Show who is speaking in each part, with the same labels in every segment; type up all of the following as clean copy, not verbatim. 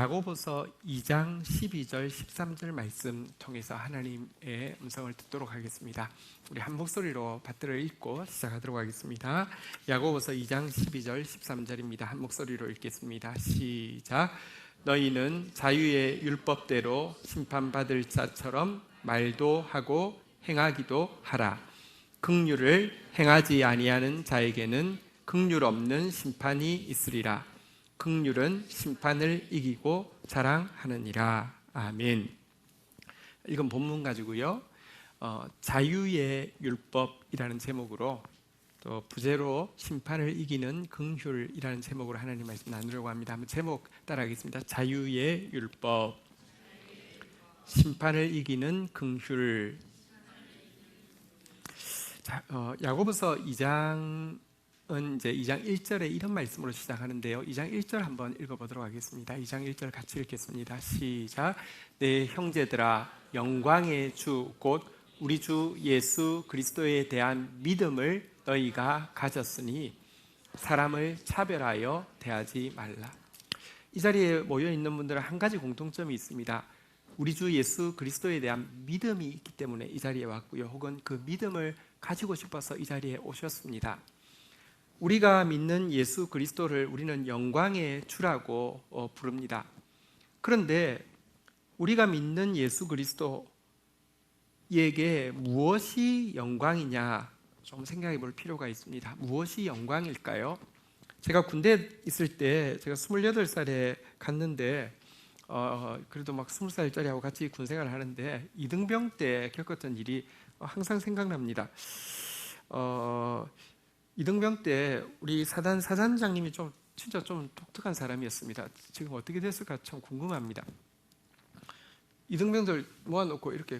Speaker 1: 야고보서 2장 12절 13절 말씀 통해서 하나님의 음성을 듣도록 하겠습니다. 우리 한 목소리로 받들어 읽고 시작하도록 하겠습니다. 야고보서 2장 12절 13절입니다. 한 목소리로 읽겠습니다. 시작. 너희는 자유의 율법대로 심판받을 자처럼 말도 하고 행하기도 하라. 긍휼을 행하지 아니하는 자에게는 긍휼 없는 심판이 있으리라. 긍휼은 심판을 이기고 자랑하느니라. 아멘. 이건 본문 가지고요. 자유의 율법이라는 제목으로 또 부제로 심판을 이기는 긍휼이라는 제목으로 하나님 말씀 나누려고 합니다. 한번 제목 따라하겠습니다. 자유의 율법, 심판을 이기는 긍휼. 야고보서 2장 이제 2장 1절에 이런 말씀으로 시작하는데요. 2장 1절 한번 읽어보도록 하겠습니다. 2장 1절 같이 읽겠습니다. 시작. 내 형제들아, 영광의 주 곧 우리 주 예수 그리스도에 대한 믿음을 너희가 가졌으니 사람을 차별하여 대하지 말라. 이 자리에 모여 있는 분들은 한 가지 공통점이 있습니다. 우리 주 예수 그리스도에 대한 믿음이 있기 때문에 이 자리에 왔고요. 혹은 그 믿음을 가지고 싶어서 이 자리에 오셨습니다. 우리가 믿는 예수 그리스도를 우리는 영광의 주라고 부릅니다. 그런데 우리가 믿는 예수 그리스도에게 무엇이 영광이냐 좀 생각해 볼 필요가 있습니다. 무엇이 영광일까요? 제가 군대에 있을 때 제가 28살에 갔는데 그래도 막 20살짜리하고 같이 군생활을 하는데 이등병 때 겪었던 일이 항상 생각납니다. 이등병 때 우리 사단 사단장님이 진짜 좀 독특한 사람이었습니다. 지금 어떻게 됐을까 참 궁금합니다. 이등병들 모아놓고 이렇게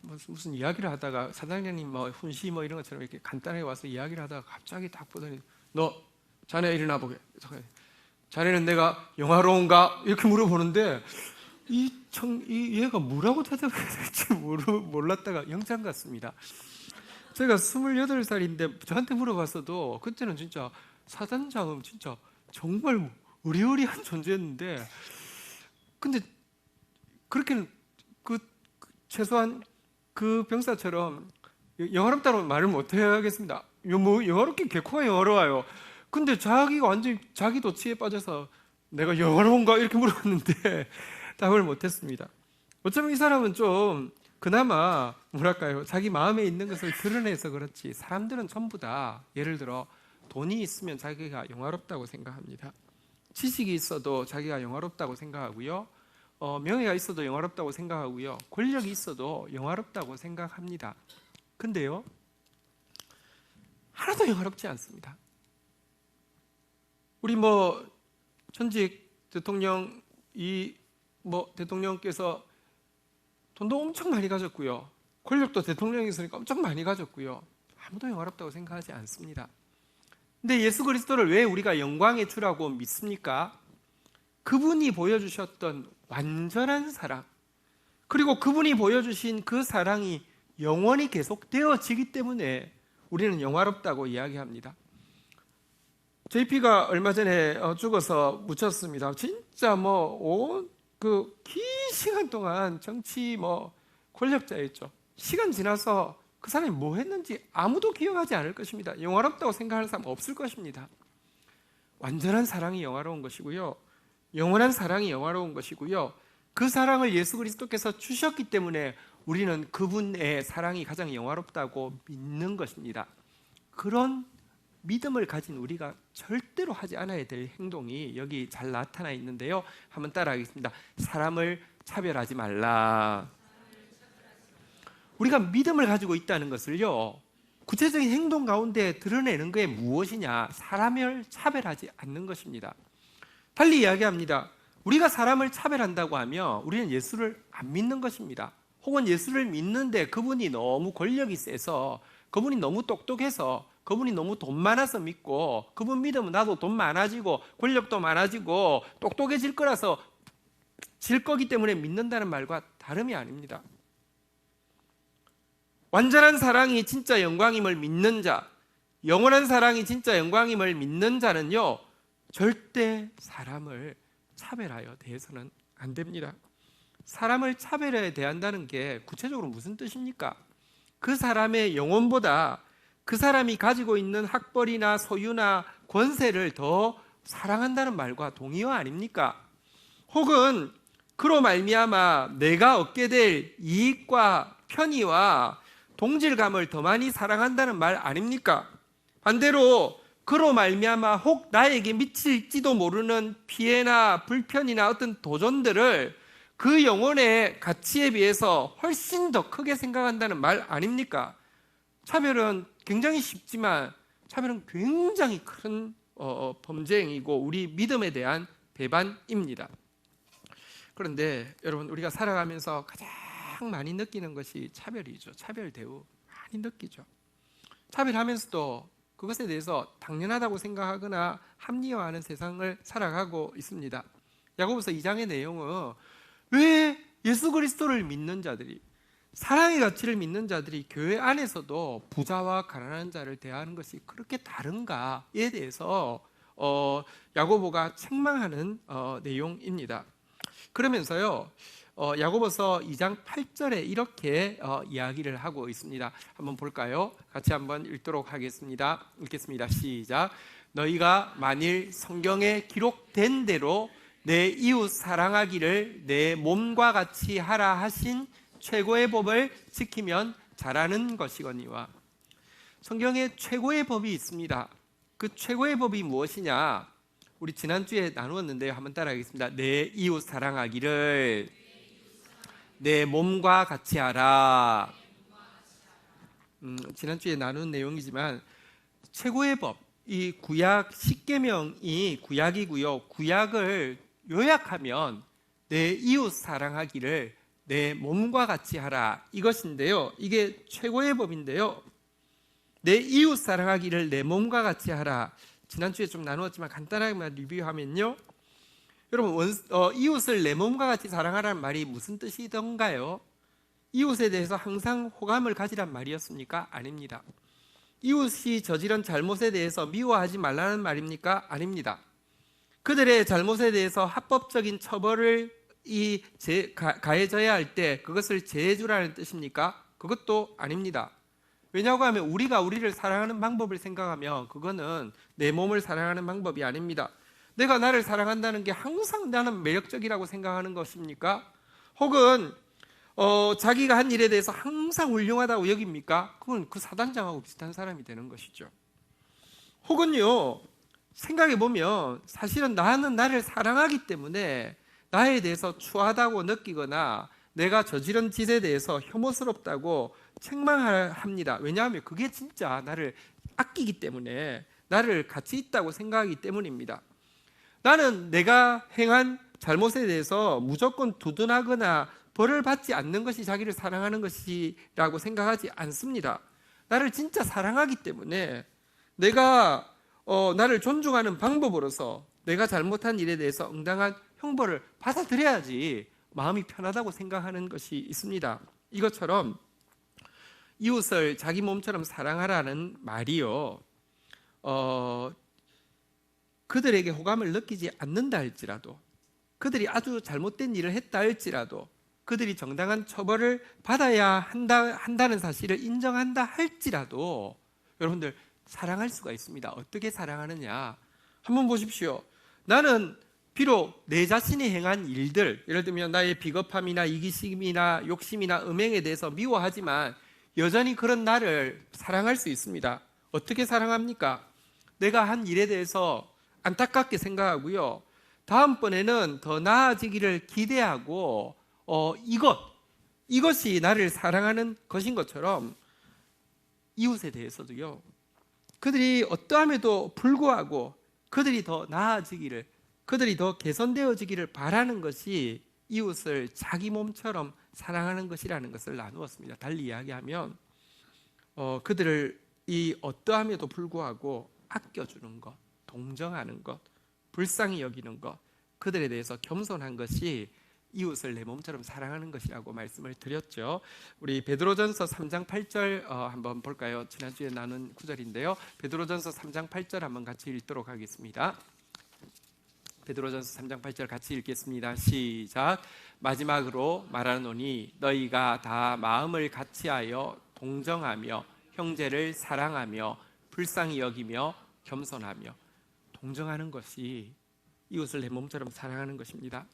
Speaker 1: 무슨 이야기를 하다가 사단장님 훈시 이런 것처럼 이렇게 간단하게 와서 이야기를 하다가 갑자기 딱 보더니 너 자네 일어나 보게. 자네는 내가 영화로운가? 이렇게 물어보는데 얘가 뭐라고 대답해야 될지 몰랐다가 영장 갔습니다. 제가 28살인데 저한테 물어봤어도 그때는 진짜 사단장은 진짜 정말 의리의리한 존재였는데 근데 그렇게는 최소한 그 병사처럼 영화롭다고 말을 못 해야겠습니다. 영화롭게 개코가 영화로워요. 근데 자기가 완전히 자기 도취에 빠져서 내가 영화로운가 이렇게 물어봤는데 답을 못했습니다. 어쩌면 이 사람은 좀 그나마 뭐랄까요, 자기 마음에 있는 것을 드러내서 그렇지 사람들은 전부 다 예를 들어 돈이 있으면 자기가 영화롭다고 생각합니다. 지식이 있어도 자기가 영화롭다고 생각하고요, 명예가 있어도 영화롭다고 생각하고요, 권력이 있어도 영화롭다고 생각합니다. 근데요, 하나도 영화롭지 않습니다. 우리 전직 대통령께서 돈도 엄청 많이 가졌고요, 권력도 대통령이 있으니까 엄청 많이 가졌고요, 아무도 영화롭다고 생각하지 않습니다. 근데 예수 그리스도를 왜 우리가 영광의 주라고 믿습니까? 그분이 보여주셨던 완전한 사랑, 그리고 그분이 보여주신 그 사랑이 영원히 계속되어지기 때문에 우리는 영화롭다고 이야기합니다. JP가 얼마 전에 죽어서 묻혔습니다. 진짜 긴 시간 동안 정치 권력자였죠. 시간 지나서 그 사람이 뭐 했는지 아무도 기억하지 않을 것입니다. 영화롭다고 생각하는 사람 없을 것입니다. 완전한 사랑이 영화로운 것이고요, 영원한 사랑이 영화로운 것이고요, 그 사랑을 예수 그리스도께서 주셨기 때문에 우리는 그분의 사랑이 가장 영화롭다고 믿는 것입니다. 그런 믿음을 가진 우리가 절대로 하지 않아야 될 행동이 여기 잘 나타나 있는데요. 한번 따라하겠습니다. 사람을 차별하지 말라. 우리가 믿음을 가지고 있다는 것을요, 구체적인 행동 가운데 드러내는 게 무엇이냐? 사람을 차별하지 않는 것입니다. 달리 이야기합니다. 우리가 사람을 차별한다고 하면 우리는 예수를 안 믿는 것입니다. 혹은 예수를 믿는데 그분이 너무 권력이 세서, 그분이 너무 똑똑해서, 그분이 너무 돈 많아서 믿고, 그분 믿으면 나도 돈 많아지고 권력도 많아지고 똑똑해질 거라서 질 거기 때문에 믿는다는 말과 다름이 아닙니다. 완전한 사랑이 진짜 영광임을 믿는 자, 영원한 사랑이 진짜 영광임을 믿는 자는요, 절대 사람을 차별하여 대해서는 안 됩니다. 사람을 차별하여 대한다는 게 구체적으로 무슨 뜻입니까? 그 사람의 영혼보다 그 사람이 가지고 있는 학벌이나 소유나 권세를 더 사랑한다는 말과 동의어 아닙니까? 혹은 그로 말미암아 내가 얻게 될 이익과 편의와 동질감을 더 많이 사랑한다는 말 아닙니까? 반대로 그로 말미암아 혹 나에게 미칠지도 모르는 피해나 불편이나 어떤 도전들을 그 영혼의 가치에 비해서 훨씬 더 크게 생각한다는 말 아닙니까? 차별은 굉장히 쉽지만 차별은 굉장히 큰 범죄행위고 우리 믿음에 대한 배반입니다. 그런데 여러분, 우리가 살아가면서 가장 많이 느끼는 것이 차별이죠. 차별 대우 많이 느끼죠. 차별하면서도 그것에 대해서 당연하다고 생각하거나 합리화하는 세상을 살아가고 있습니다. 야고보서 2장의 내용은 왜 예수 그리스도를 믿는 자들이, 사랑의 가치를 믿는 자들이 교회 안에서도 부자와 가난한 자를 대하는 것이 그렇게 다른가에 대해서 야고보가 책망하는 내용입니다. 그러면서요, 야고보서 2장 8절에 이렇게 이야기를 하고 있습니다. 한번 볼까요? 같이 한번 읽도록 하겠습니다. 읽겠습니다. 시작. 너희가 만일 성경에 기록된 대로 내 이웃 사랑하기를 내 몸과 같이 하라 하신 최고의 법을 지키면 잘하는 것이거니와. 성경에 최고의 법이 있습니다. 그 최고의 법이 무엇이냐? 우리 지난주에 나누었는데요. 한번 따라하겠습니다. 내 이웃 사랑하기를 내 몸과 같이 하라. 지난주에 나눈 내용이지만 최고의 법, 이 구약 10계명이 구약이고요. 구약을 요약하면 내 이웃 사랑하기를 내 몸과 같이 하라, 이것인데요. 이게 최고의 법인데요. 내 이웃 사랑하기를 내 몸과 같이 하라. 지난주에 좀 나누었지만 간단하게만 리뷰하면요, 여러분, 이웃을 내 몸과 같이 사랑하라는 말이 무슨 뜻이던가요? 이웃에 대해서 항상 호감을 가지란 말이었습니까? 아닙니다. 이웃이 저지른 잘못에 대해서 미워하지 말라는 말입니까? 아닙니다. 그들의 잘못에 대해서 합법적인 처벌을 가해져야 할 때 그것을 제해주라는 뜻입니까? 그것도 아닙니다. 왜냐고 하면 우리가 우리를 사랑하는 방법을 생각하면 그거는 내 몸을 사랑하는 방법이 아닙니다. 내가 나를 사랑한다는 게 항상 나는 매력적이라고 생각하는 것입니까? 혹은 자기가 한 일에 대해서 항상 훌륭하다고 여깁니까? 그건 그 사단장하고 비슷한 사람이 되는 것이죠. 혹은요, 생각해 보면 사실은 나는 나를 사랑하기 때문에 나에 대해서 추하다고 느끼거나 내가 저지른 짓에 대해서 혐오스럽다고 책망합니다. 왜냐하면 그게 진짜 나를 아끼기 때문에, 나를 가치 있다고 생각하기 때문입니다. 나는 내가 행한 잘못에 대해서 무조건 두둔하거나 벌을 받지 않는 것이 자기를 사랑하는 것이라고 생각하지 않습니다. 나를 진짜 사랑하기 때문에 내가 나를 존중하는 방법으로서 내가 잘못한 일에 대해서 응당한 형벌을 받아들여야지 마음이 편하다고 생각하는 것이 있습니다. 이것처럼 이웃을 자기 몸처럼 사랑하라는 말이요, 그들에게 호감을 느끼지 않는다 할지라도, 그들이 아주 잘못된 일을 했다 할지라도, 그들이 정당한 처벌을 받아야 한다는 사실을 인정한다 할지라도 여러분들 사랑할 수가 있습니다. 어떻게 사랑하느냐? 한번 보십시오. 나는 비록 내 자신이 행한 일들, 예를 들면 나의 비겁함이나 이기심이나 욕심이나 음행에 대해서 미워하지만 여전히 그런 나를 사랑할 수 있습니다. 어떻게 사랑합니까? 내가 한 일에 대해서 안타깝게 생각하고요, 다음번에는 더 나아지기를 기대하고 이것이 나를 사랑하는 것인 것처럼 이웃에 대해서도요, 그들이 어떠함에도 불구하고 그들이 더 나아지기를, 그들이 더 개선되어지기를 바라는 것이 이웃을 자기 몸처럼 사랑하는 것이라는 것을 나누었습니다. 달리 이야기하면 그들을 이 어떠함에도 불구하고 아껴주는 것, 동정하는 것, 불쌍히 여기는 것, 그들에 대해서 겸손한 것이 이웃을 내 몸처럼 사랑하는 것이라고 말씀을 드렸죠. 우리 베드로전서 3장 8절 한번 볼까요? 지난주에 나눈 구절인데요. 베드로전서 3장 8절 한번 같이 읽도록 하겠습니다. 베드로전서 3장 8절 같이 읽겠습니다. 시작. 마지막으로 말하노니 너희가 다 마음을 같이하여 동정하며 형제를 사랑하며 불쌍히 여기며 겸손하며. 동정하는 것이 이웃을 내 몸처럼 사랑하는 것입니다.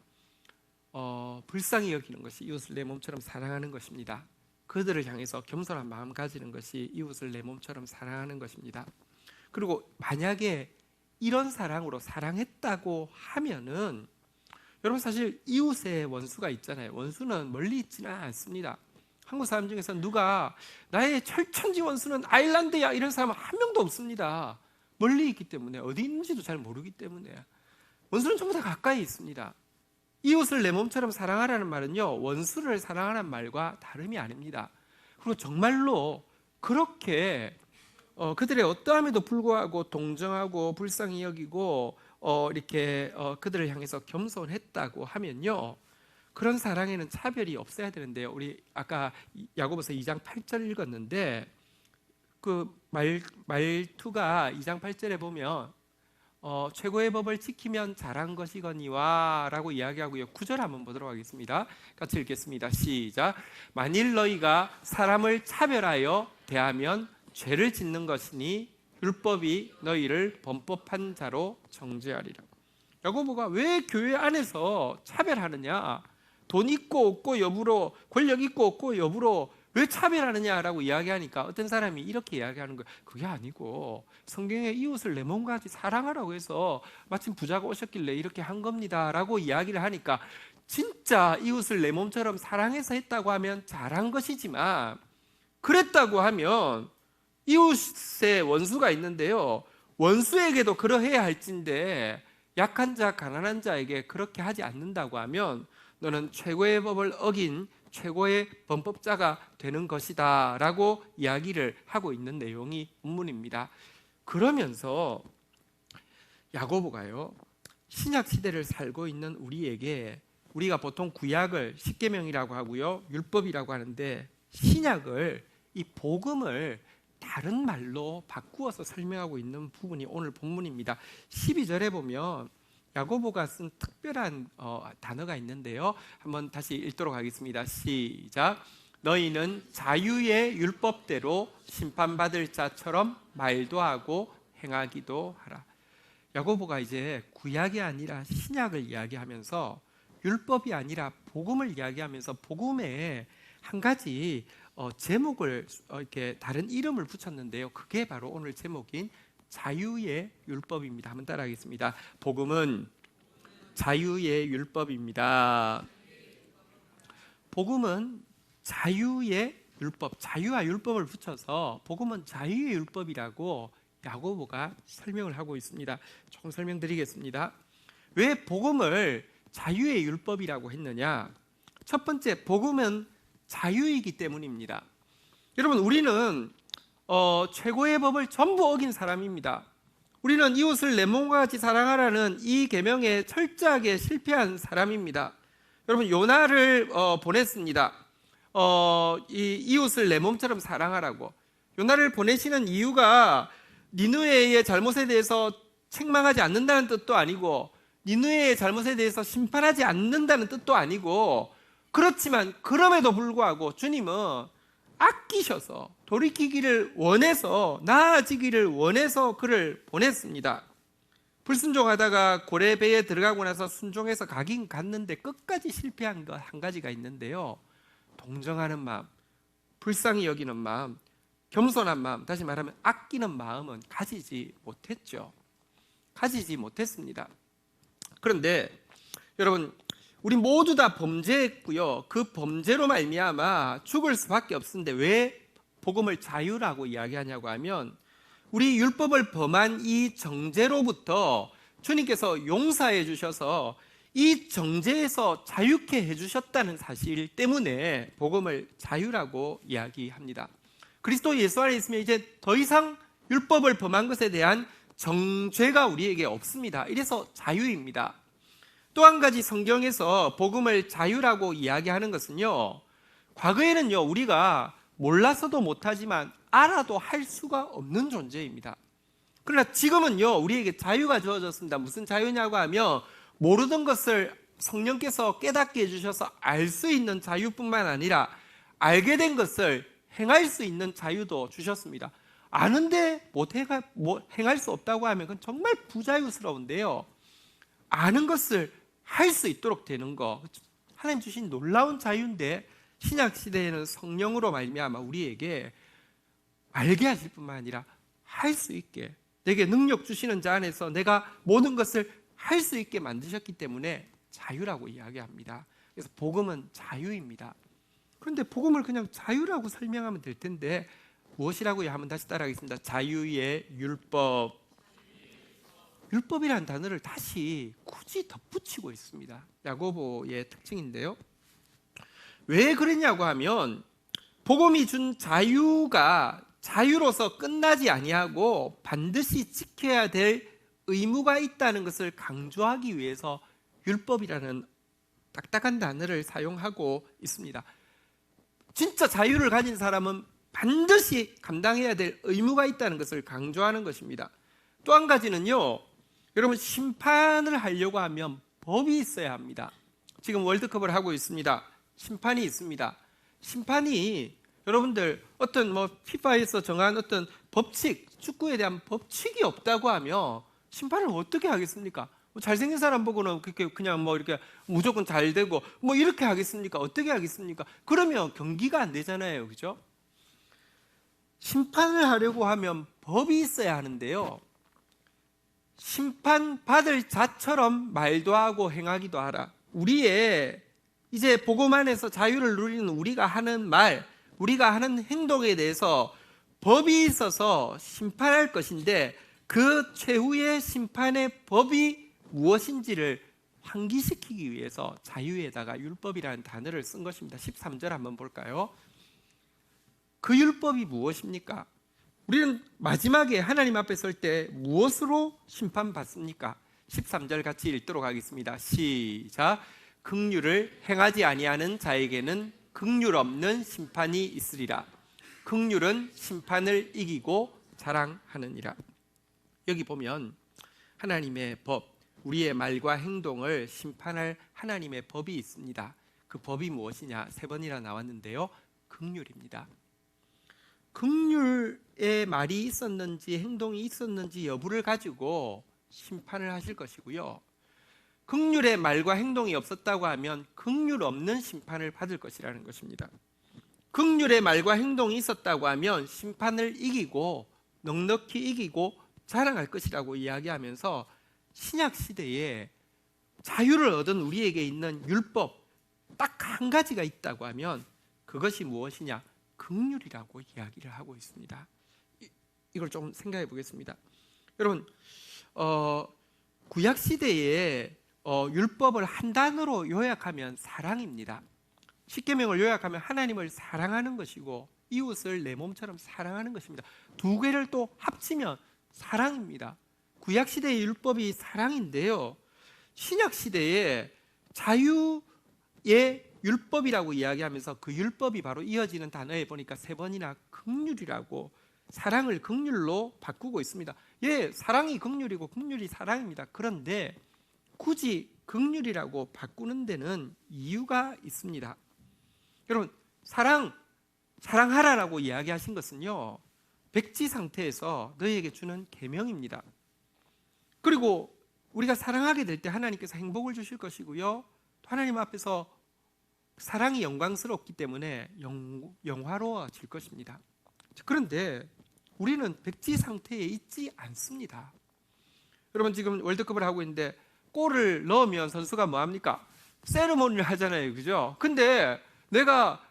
Speaker 1: 불쌍히 여기는 것이 이웃을 내 몸처럼 사랑하는 것입니다. 그들을 향해서 겸손한 마음 가지는 것이 이웃을 내 몸처럼 사랑하는 것입니다. 그리고 만약에 이런 사랑으로 사랑했다고 하면은, 여러분 사실 이웃의 원수가 있잖아요. 원수는 멀리 있지는 않습니다. 한국 사람 중에서 누가 나의 철천지 원수는 아일랜드야 이런 사람은 한 명도 없습니다. 멀리 있기 때문에, 어디 있는지도 잘 모르기 때문에. 원수는 전부 다 가까이 있습니다. 이웃을 내 몸처럼 사랑하라는 말은요, 원수를 사랑하라는 말과 다름이 아닙니다. 그리고 정말로 그렇게 그들의 어떠함에도 불구하고 동정하고 불쌍히 여기고 이렇게 그들을 향해서 겸손했다고 하면요, 그런 사랑에는 차별이 없어야 되는데요. 우리 아까 야고보서 2장 8절 읽었는데 그 말투가 2장 8절에 보면 최고의 법을 지키면 잘한 것이거니와 라고 이야기하고요. 9절 한번 보도록 하겠습니다. 같이 읽겠습니다. 시작. 만일 너희가 사람을 차별하여 대하면 죄를 짓는 것이니 율법이 너희를 범법한 자로 정죄하리라. 야고보가 왜 교회 안에서 차별하느냐, 돈 있고 없고 여부로, 권력 있고 없고 여부로 왜 차별하느냐라고 이야기하니까 어떤 사람이 이렇게 이야기하는 거예요. 그게 아니고 성경에 이웃을 내 몸과 같이 사랑하라고 해서 마침 부자가 오셨길래 이렇게 한 겁니다 라고 이야기를 하니까, 진짜 이웃을 내 몸처럼 사랑해서 했다고 하면 잘한 것이지만, 그랬다고 하면 이웃의 원수가 있는데요, 원수에게도 그러해야 할진데 약한 자 가난한 자에게 그렇게 하지 않는다고 하면 너는 최고의 법을 어긴 최고의 범법자가 되는 것이다 라고 이야기를 하고 있는 내용이 본문입니다. 그러면서 야고보가요, 신약 시대를 살고 있는 우리에게, 우리가 보통 구약을 십계명이라고 하고요, 율법이라고 하는데 신약을, 이 복음을 다른 말로 바꾸어서 설명하고 있는 부분이 오늘 본문입니다. 12절에 보면 야고보가 쓴 특별한 단어가 있는데요, 한번 다시 읽도록 하겠습니다. 시작. 너희는 자유의 율법대로 심판받을 자처럼 말도 하고 행하기도 하라. 야고보가 이제 구약이 아니라 신약을 이야기하면서, 율법이 아니라 복음을 이야기하면서 복음에 한 가지 제목을 이렇게 다른 이름을 붙였는데요, 그게 바로 오늘 제목인 자유의 율법입니다. 한번 따라하겠습니다. 복음은 자유의 율법입니다. 복음은 자유의 율법, 자유와 율법을 붙여서 복음은 자유의 율법이라고 야고보가 설명을 하고 있습니다. 조금 설명드리겠습니다. 왜 복음을 자유의 율법이라고 했느냐? 첫 번째, 복음은 자유이기 때문입니다. 여러분, 우리는 최고의 법을 전부 어긴 사람입니다. 우리는 이웃을 내 몸과 같이 사랑하라는 이 계명에 철저하게 실패한 사람입니다. 여러분, 요나를 보냈습니다. 이웃을 내 몸처럼 사랑하라고. 요나를 보내시는 이유가 니느웨의 잘못에 대해서 책망하지 않는다는 뜻도 아니고, 니느웨의 잘못에 대해서 심판하지 않는다는 뜻도 아니고, 그렇지만 그럼에도 불구하고 주님은 아끼셔서, 돌이키기를 원해서, 나아지기를 원해서 그를 보냈습니다. 불순종하다가 고래배에 들어가고 나서 순종해서 가긴 갔는데 끝까지 실패한 것 한 가지가 있는데요, 동정하는 마음, 불쌍히 여기는 마음, 겸손한 마음, 다시 말하면 아끼는 마음은 가지지 못했죠. 가지지 못했습니다. 그런데 여러분, 우리 모두 다 범죄했고요, 그 범죄로 말미암아 죽을 수밖에 없었는데 왜 복음을 자유라고 이야기하냐고 하면, 우리 율법을 범한 이 정죄로부터 주님께서 용서해 주셔서 이 정죄에서 자유케 해주셨다는 사실 때문에 복음을 자유라고 이야기합니다. 그리스도 예수 안에 있으면 이제 더 이상 율법을 범한 것에 대한 정죄가 우리에게 없습니다. 이래서 자유입니다. 또 한 가지 성경에서 복음을 자유라고 이야기하는 것은요, 과거에는요, 우리가 몰라서도 못하지만 알아도 할 수가 없는 존재입니다. 그러나 지금은요, 우리에게 자유가 주어졌습니다. 무슨 자유냐고 하면 모르던 것을 성령께서 깨닫게 해주셔서 알 수 있는 자유뿐만 아니라 알게 된 것을 행할 수 있는 자유도 주셨습니다. 아는데 행할 수 없다고 하면 그건 정말 부자유스러운데요, 아는 것을 할 수 있도록 되는 거, 하나님 주신 놀라운 자유인데, 신약 시대에는 성령으로 말미암아 우리에게 알게 하실 뿐만 아니라 할 수 있게, 내게 능력 주시는 자 안에서 내가 모든 것을 할 수 있게 만드셨기 때문에 자유라고 이야기합니다. 그래서 복음은 자유입니다. 그런데 복음을 그냥 자유라고 설명하면 될 텐데 무엇이라고요? 한번 다시 따라하겠습니다. 자유의 율법. 율법이라는 단어를 다시 굳이 덧붙이고 있습니다. 야고보의 특징인데요, 왜 그러냐고 하면 복음이 준 자유가 자유로서 끝나지 아니하고 반드시 지켜야 될 의무가 있다는 것을 강조하기 위해서 율법이라는 딱딱한 단어를 사용하고 있습니다. 진짜 자유를 가진 사람은 반드시 감당해야 될 의무가 있다는 것을 강조하는 것입니다. 또 한 가지는요, 여러분, 심판을 하려고 하면 법이 있어야 합니다. 지금 월드컵을 하고 있습니다. 심판이 있습니다. 심판이 여러분들 어떤 피파에서 정한 어떤 법칙, 축구에 대한 법칙이 없다고 하면 심판을 어떻게 하겠습니까? 잘생긴 사람 보고는 그냥 이렇게 무조건 잘 되고 이렇게 하겠습니까? 어떻게 하겠습니까? 그러면 경기가 안 되잖아요, 그죠? 심판을 하려고 하면 법이 있어야 하는데요, 심판받을 자처럼 말도 하고 행하기도 하라. 우리의 이제 복음 안에서 자유를 누리는 우리가 하는 말, 우리가 하는 행동에 대해서 법이 있어서 심판할 것인데, 그 최후의 심판의 법이 무엇인지를 환기시키기 위해서 자유에다가 율법이라는 단어를 쓴 것입니다. 13절 한번 볼까요? 그 율법이 무엇입니까? 우리는 마지막에 하나님 앞에 설 때 무엇으로 심판받습니까? 13절 같이 읽도록 하겠습니다. 시작. 긍휼을 행하지 아니하는 자에게는 긍휼 없는 심판이 있으리라. 긍휼은 심판을 이기고 자랑하느니라. 여기 보면 하나님의 법, 우리의 말과 행동을 심판할 하나님의 법이 있습니다. 그 법이 무엇이냐? 3번이나 나왔는데요, 긍휼입니다. 긍휼의 말이 있었는지 행동이 있었는지 여부를 가지고 심판을 하실 것이고요, 긍휼의 말과 행동이 없었다고 하면 긍휼 없는 심판을 받을 것이라는 것입니다. 긍휼의 말과 행동이 있었다고 하면 심판을 이기고 넉넉히 이기고 자랑할 것이라고 이야기하면서 신약 시대에 자유를 얻은 우리에게 있는 율법 딱 한 가지가 있다고 하면 그것이 무엇이냐? 긍휼이라고 이야기를 하고 있습니다. 이걸 좀 생각해 보겠습니다. 여러분, 구약 시대에 율법을 한 단어로 요약하면 사랑입니다. 십계명을 요약하면 하나님을 사랑하는 것이고 이웃을 내 몸처럼 사랑하는 것입니다. 두 개를 또 합치면 사랑입니다. 구약 시대의 율법이 사랑인데요, 신약 시대에 자유의 율법이라고 이야기하면서 그 율법이 바로 이어지는 단어에 보니까 3번이나 긍휼이라고, 사랑을 긍휼로 바꾸고 있습니다. 예, 사랑이 긍휼이고 긍휼이 사랑입니다. 그런데 굳이 긍휼이라고 바꾸는 데는 이유가 있습니다. 여러분, 사랑하라라고 이야기하신 것은요, 백지 상태에서 너희에게 주는 계명입니다. 그리고 우리가 사랑하게 될 때 하나님께서 행복을 주실 것이고요, 또 하나님 앞에서 사랑이 영광스럽기 때문에 영화로워질 것입니다. 그런데 우리는 백지 상태에 있지 않습니다. 여러분, 지금 월드컵을 하고 있는데 골을 넣으면 선수가 뭐합니까? 세레모니를 하잖아요, 그죠? 근데 내가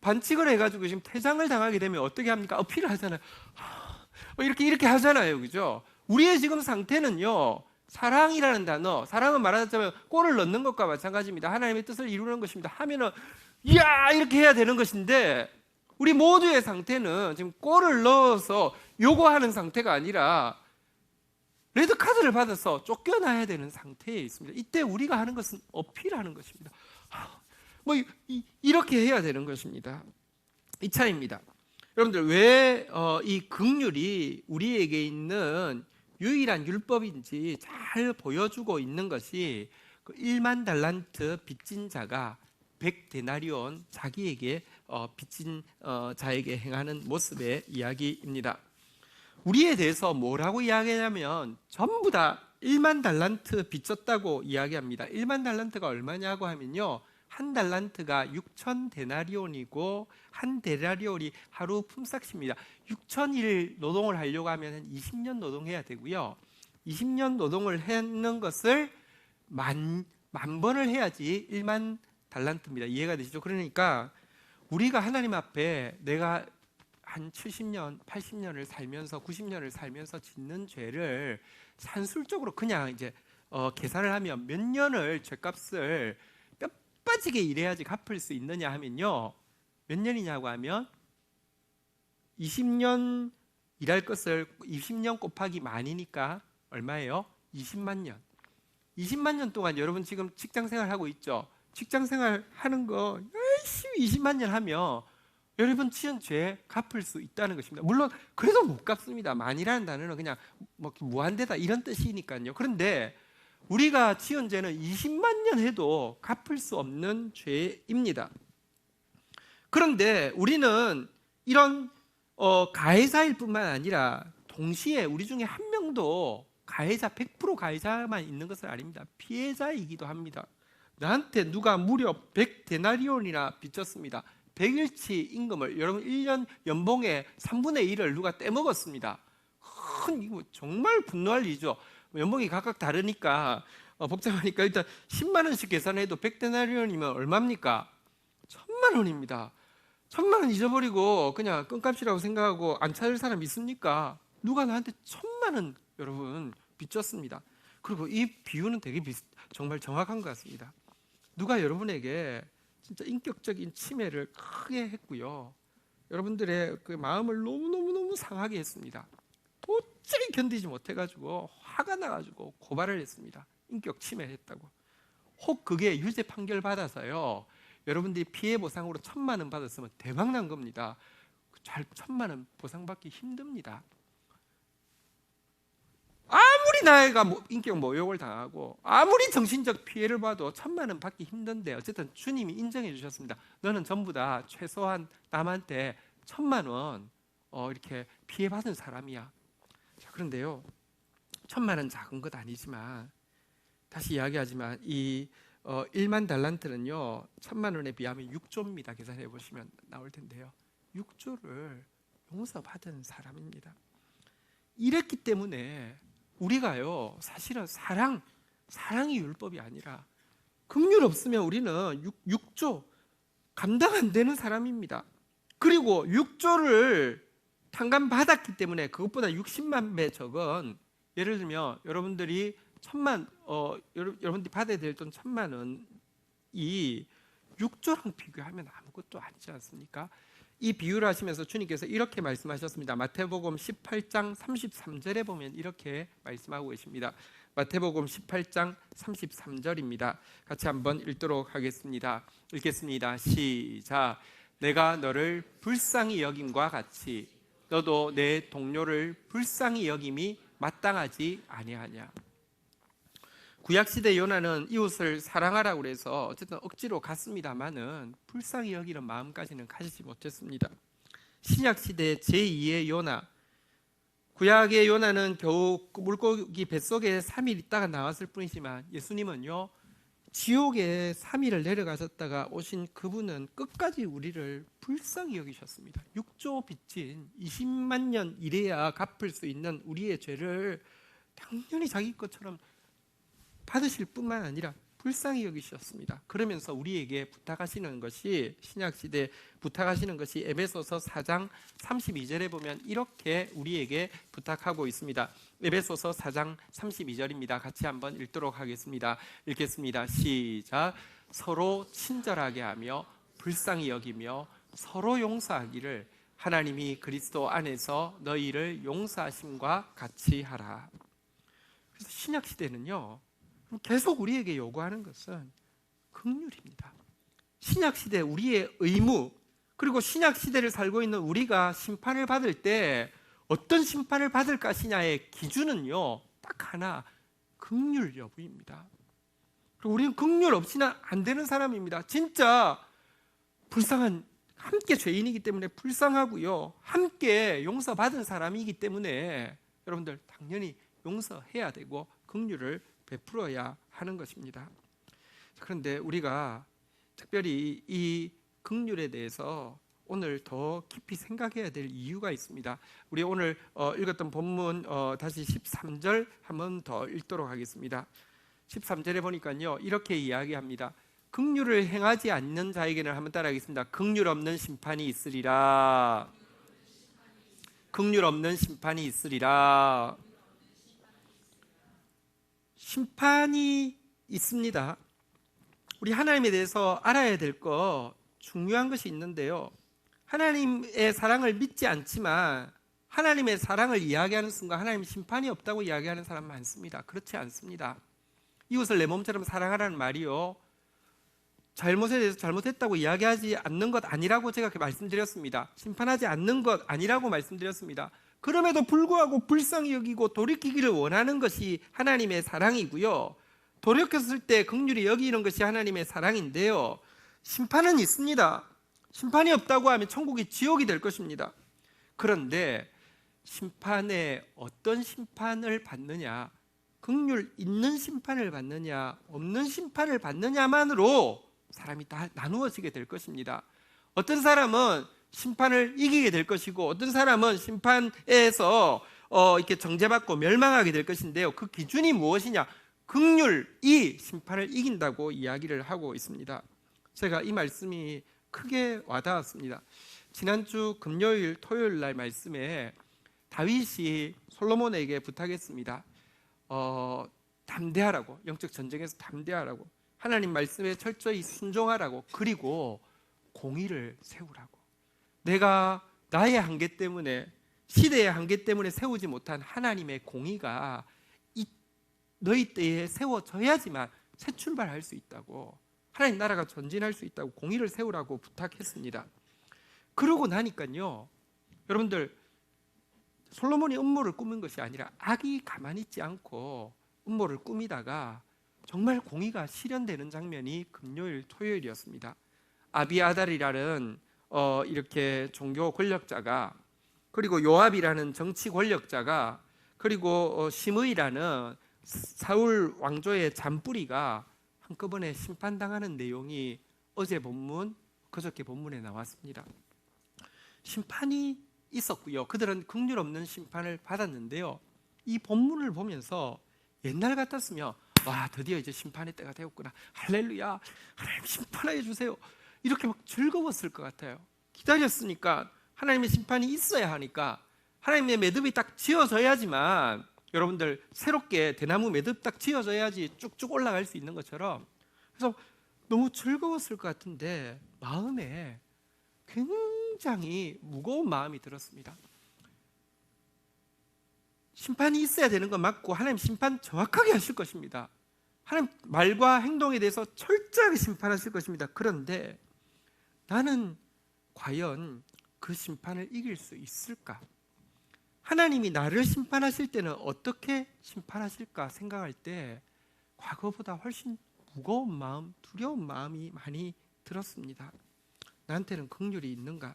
Speaker 1: 반칙을 해가지고 지금 퇴장을 당하게 되면 어떻게 합니까? 어필을 하잖아요. 이렇게 하잖아요, 그죠? 우리의 지금 상태는요, 사랑이라는 단어, 사랑은 말하자면 골을 넣는 것과 마찬가지입니다. 하나님의 뜻을 이루는 것입니다. 하면은 이야 이렇게 해야 되는 것인데, 우리 모두의 상태는 지금 골을 넣어서 요구하는 상태가 아니라 레드카드를 받아서 쫓겨나야 되는 상태에 있습니다. 이때 우리가 하는 것은 어필하는 것입니다. 이렇게 해야 되는 것입니다. 이 차이입니다. 여러분들, 왜 이 긍휼이 우리에게 있는 유일한 율법인지 잘 보여주고 있는 것이, 그 1만 달란트 빚진 자가 100데나리온 자기에게 빚진 자에게 행하는 모습의 이야기입니다. 우리에 대해서 뭐라고 이야기하냐면 전부 다 1만 달란트 빚졌다고 이야기합니다. 1만 달란트가 얼마냐고 하면요, 한 달란트가 6천 데나리온이고 한 데나리온이 하루 품삯입니다. 6천일 노동을 하려고 하면 20년 노동해야 되고요, 20년 노동을 했는 것을 만 번을 해야지 1만 달란트입니다. 이해가 되시죠? 그러니까 우리가 하나님 앞에 내가 한 70년, 80년을 살면서 90년을 살면서 짓는 죄를 산술적으로 그냥 이제 계산을 하면 몇 년을 죄값을 뼈 빠지게 일해야지 갚을 수 있느냐 하면요, 몇 년이냐고 하면 20년 일할 것을 20년 곱하기 만이니까 얼마예요? 20만 년. 20만 년 동안 여러분 지금 직장생활 하고 있죠? 직장생활 하는 거 열심히 20만 년 하면 여러분 지은 죄 갚을 수 있다는 것입니다. 물론 그래도 못 갚습니다. 만이라는 단어는 그냥 뭐 무한대다 이런 뜻이니까요. 그런데 우리가 지은 죄는 20만 년 해도 갚을 수 없는 죄입니다. 그런데 우리는 이런 가해자일 뿐만 아니라 동시에 우리 중에 한 명도 가해자, 100% 가해자만 있는 것은 아닙니다. 피해자이기도 합니다. 나한테 누가 무려 100데나리온이나 빚졌습니다. 100일치 임금을, 여러분 1년 연봉의 3분의 1을 누가 떼먹었습니다. 이거 정말 분노할 일이죠. 연봉이 각각 다르니까 복잡하니까 일단 10만 원씩 계산해도 100데나리온이면 얼마입니까? 1000만 원입니다. 1000만 원 잊어버리고 그냥 껌값이라고 생각하고 안 찾을 사람 있습니까? 누가 나한테 1000만 원 여러분 빚졌습니다. 그리고 이 비유는 되게 정말 정확한 것 같습니다. 누가 여러분에게 진짜 인격적인 침해를 크게 했고요, 여러분들의 그 마음을 너무너무 상하게 했습니다. 도저히 견디지 못해가지고 화가 나가지고 고발을 했습니다. 인격 침해했다고. 혹 그게 유죄 판결 받아서요, 여러분들이 피해 보상으로 1000만 원 받았으면 대박 난 겁니다. 1000만 원 보상받기 힘듭니다. 아무리 나이가 인격 모욕을 당하고 아무리 정신적 피해를 봐도 1000만 원 받기 힘든데 어쨌든 주님이 인정해 주셨습니다. 너는 전부 다 최소한 남한테 1000만 원 이렇게 피해 받은 사람이야. 자, 그런데요, 1000만 원 작은 것 아니지만 다시 이야기하지만 이 1만 달란트는요 1000만 원에 비하면 6조입니다. 계산해 보시면 나올 텐데요, 6조를 용서받은 사람입니다. 이랬기 때문에 우리가요 사실은 사랑이 율법이 아니라 긍휼 없으면 우리는 6조 감당 안 되는 사람입니다. 그리고 6조를 탕감받았기 때문에 그것보다 60만 배 적은, 예를 들면 여러분들이 여러분들이 받아야 될 돈 1000만 원이 6조랑 비교하면 아무것도 아니지 않습니까? 이 비유를 하시면서 주님께서 이렇게 말씀하셨습니다. 마태복음 18장 33절에 보면 이렇게 말씀하고 계십니다. 마태복음 18장 33절입니다. 같이 한번 읽도록 하겠습니다. 읽겠습니다. 시작. 내가 너를 불쌍히 여김과 같이 너도 내 동료를 불쌍히 여김이 마땅하지 아니하냐. 구약시대 요나는 이웃을 사랑하라고 그래서 어쨌든 억지로 갔습니다마는 불쌍히 여기는 마음까지는 가지지 못했습니다. 신약시대 제2의 요나, 구약의 요나는 겨우 물고기 뱃속에 3일 있다가 나왔을 뿐이지만 예수님은요 지옥에 3일을 내려가셨다가 오신 그분은 끝까지 우리를 불쌍히 여기셨습니다. 6조 빚진 20만 년 일해야 갚을 수 있는 우리의 죄를 당연히 자기 것처럼 받으실 뿐만 아니라 불쌍히 여기셨습니다. 그러면서 우리에게 부탁하시는 것이, 신약시대 부탁하시는 것이 에베소서 4장 32절에 보면 이렇게 우리에게 부탁하고 있습니다. 에베소서 4장 32절입니다. 같이 한번 읽도록 하겠습니다. 읽겠습니다. 시작. 서로 친절하게 하며 불쌍히 여기며 서로 용서하기를 하나님이 그리스도 안에서 너희를 용서하심과 같이 하라. 그래서 신약시대는요 계속 우리에게 요구하는 것은 긍휼입니다. 신약시대 우리의 의무, 그리고 신약시대를 살고 있는 우리가 심판을 받을 때 어떤 심판을 받을 것이냐의 기준은요 딱 하나, 긍휼 여부입니다. 그리고 우리는 긍휼 없이는 안 되는 사람입니다. 진짜 불쌍한, 함께 죄인이기 때문에 불쌍하고요, 함께 용서받은 사람이기 때문에 여러분들 당연히 용서해야 되고 긍휼을 베풀어야 하는 것입니다. 그런데 우리가 특별히 이 긍휼에 대해서 오늘 더 깊이 생각해야 될 이유가 있습니다. 우리 오늘 읽었던 본문 다시 13절 한번 더 읽도록 하겠습니다. 13절에 보니까요, 이렇게 이야기합니다. 긍휼을 행하지 않는 자에게는, 한번 따라하겠습니다. 긍휼 없는 심판이 있으리라. 긍휼 없는 심판이 있으리라. 심판이 있습니다. 우리 하나님에 대해서 알아야 될 거 중요한 것이 있는데요, 하나님의 사랑을 믿지 않지만 하나님의 사랑을 이야기하는 순간 하나님 심판이 없다고 이야기하는 사람 많습니다. 그렇지 않습니다. 이웃을 내 몸처럼 사랑하라는 말이요, 잘못에 대해서 잘못했다고 이야기하지 않는 것 아니라고 제가 말씀드렸습니다. 심판하지 않는 것 아니라고 말씀드렸습니다. 그럼에도 불구하고 불쌍히 여기고 돌이키기를 원하는 것이 하나님의 사랑이고요, 돌이켰을 때 긍휼히 여기는 것이 하나님의 사랑인데요, 심판은 있습니다. 심판이 없다고 하면 천국이 지옥이 될 것입니다. 그런데 심판에 어떤 심판을 받느냐, 긍휼 있는 심판을 받느냐 없는 심판을 받느냐만으로 사람이 다 나누어지게 될 것입니다. 어떤 사람은 심판을 이기게 될 것이고 어떤 사람은 심판에서 이렇게 정죄받고 멸망하게 될 것인데요, 그 기준이 무엇이냐, 긍휼이 심판을 이긴다고 이야기를 하고 있습니다. 제가 이 말씀이 크게 와닿았습니다. 지난주 금요일 토요일 날 말씀에 다윗이 솔로몬에게 부탁했습니다. 담대하라고, 영적 전쟁에서 담대하라고, 하나님 말씀에 철저히 순종하라고, 그리고 공의를 세우라고. 내가 나의 한계 때문에, 시대의 한계 때문에 세우지 못한 하나님의 공의가 너희 때에 세워져야지만 새 출발할 수 있다고, 하나님 나라가 전진할 수 있다고 공의를 세우라고 부탁했습니다. 그러고 나니까요, 여러분들, 솔로몬이 음모를 꾸민 것이 아니라 악이 가만히 있지 않고 음모를 꾸미다가 정말 공의가 실현되는 장면이 금요일 토요일이었습니다. 아비아달이라는 이렇게 종교 권력자가, 그리고 요압이라는 정치 권력자가, 그리고 시므이라는 사울 왕조의 잔뿌리가 한꺼번에 심판당하는 내용이 어제 본문, 그저께 본문에 나왔습니다. 심판이 있었고요, 그들은 긍휼 없는 심판을 받았는데요, 이 본문을 보면서 옛날 같았으면 와, 드디어 이제 심판의 때가 되었구나, 할렐루야, 하나님 심판해 주세요, 이렇게 막 즐거웠을 것 같아요. 기다렸으니까, 하나님의 심판이 있어야 하니까, 하나님의 매듭이 딱 지어져야지만, 여러분들 새롭게 대나무 매듭 딱 지어져야지 쭉쭉 올라갈 수 있는 것처럼, 그래서 너무 즐거웠을 것 같은데 마음에 굉장히 무거운 마음이 들었습니다. 심판이 있어야 되는 건 맞고 하나님 심판 정확하게 하실 것입니다. 하나님 말과 행동에 대해서 철저하게 심판하실 것입니다. 그런데 나는 과연 그 심판을 이길 수 있을까? 하나님이 나를 심판하실 때는 어떻게 심판하실까 생각할 때 과거보다 훨씬 무거운 마음, 두려운 마음이 많이 들었습니다. 나한테는 긍휼이 있는가?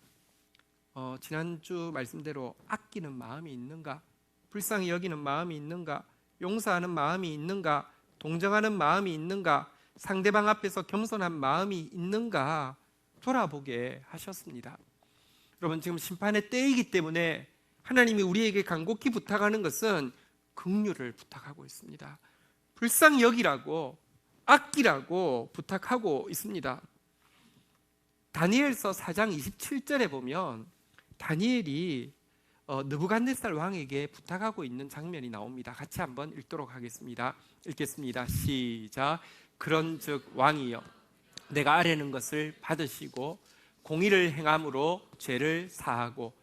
Speaker 1: 지난주 말씀대로 아끼는 마음이 있는가? 불쌍히 여기는 마음이 있는가? 용서하는 마음이 있는가? 동정하는 마음이 있는가? 상대방 앞에서 겸손한 마음이 있는가? 돌아보게 하셨습니다. 여러분, 지금 심판의 때이기 때문에 하나님이 우리에게 간곡히 부탁하는 것은 긍휼을 부탁하고 있습니다. 불쌍히 여기라고, 아끼라고 부탁하고 있습니다. 다니엘서 4장 27절에 보면 다니엘이 느부갓네살 왕에게 부탁하고 있는 장면이 나옵니다. 같이 한번 읽도록 하겠습니다. 읽겠습니다. 시작. 그런즉 왕이여, 내가 아뢰는 것을 받으시고 공의를 행함으로 죄를 사하고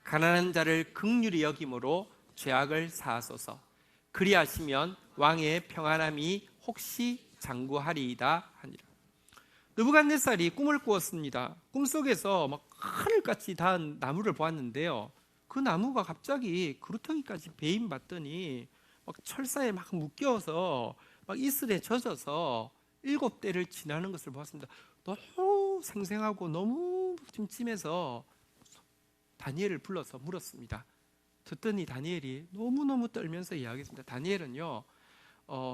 Speaker 1: 가난한 자를 긍휼히 여김으로 죄악을 사하소서. 그리하시면 왕의 평안함이 혹시 장구하리이다 하니라. 느부갓네살이 꿈을 꾸었습니다. 꿈속에서 막 하늘같이 닿은 나무를 보았는데요, 그 나무가 갑자기 그루터기까지 베임 받더니 막 철사에 막 묶여서 막 이슬에 젖어서 7대를 지나는 것을 보았습니다. 너무 생생하고 너무 찜찜해서 다니엘을 불러서 물었습니다. 듣더니 다니엘이 너무너무 떨면서 이야기했습니다. 다니엘은요,